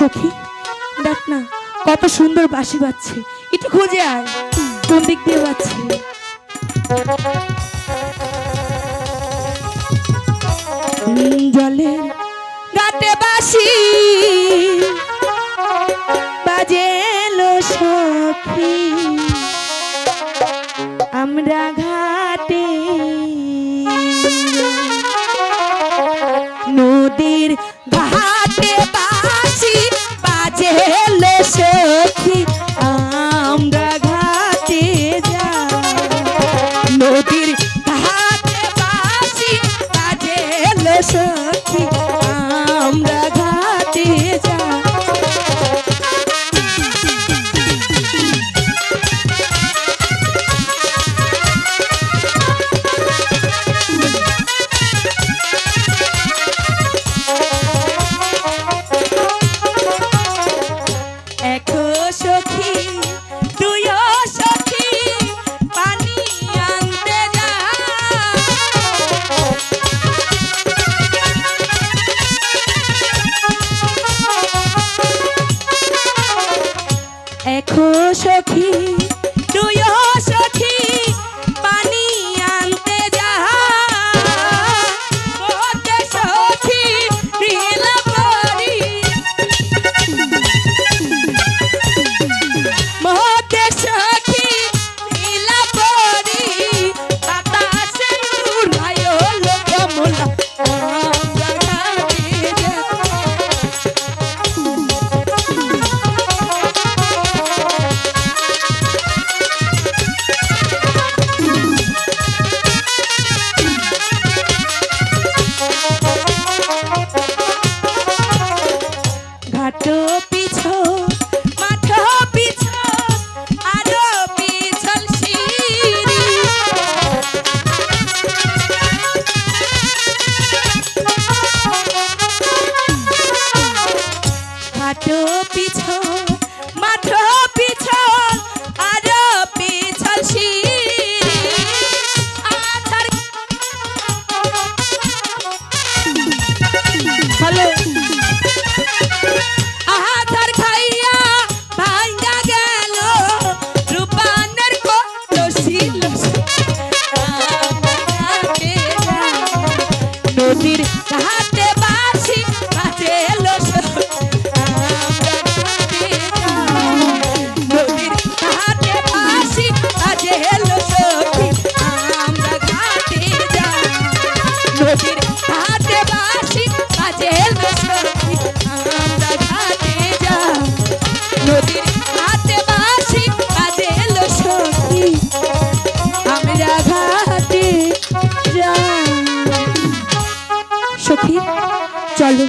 সখী দেখ না কত সুন্দর বাঁশি বাজছে, একটু খুঁজে আয় কোন দিক দিয়ে বাজছে। জলের ঘাটে বাঁশি বাজে লো সখী, আমরা ঘাটে নদীর ঘাটে বাঁশি বাজে লো সখী, আমরা ঘাটে যাই। নদীর ঘাটে বাঁশি বাজে লো সখী, আমরা ঘাটে যাই। এখো সখী তুইও সখী পানি আনতে যা, ওতে সখী রিলা পরি, মোতে সখী রিলা পরি, বাতাসে উড়ায় লোকমলা আমরা ঘাটে যাই। ঘাটো পিছো মাঠো পিছো আরো পিছল সিঁড়ি, ঘাটো পিছো মাঠো পিছো আরো পিছল সিঁড়ি, আছাড় হ্যালো আধার খাইয়া ভাঙ্গা গেল রূপানের কলসি, নদীর ঘাটে বাঁশি বাজে লো সখী, নদীর ঘাটে বাঁশি বাজে লো সখী, আমরা ঘাটে যাই। নদীর ঘাটে বাঁশি বাজে লো সখী, আমরা ঘাটে যাই। নদীর ঘাটে বাঁশি বাজে লো সখী, আমরা ঘাটে যাই। সখী চলো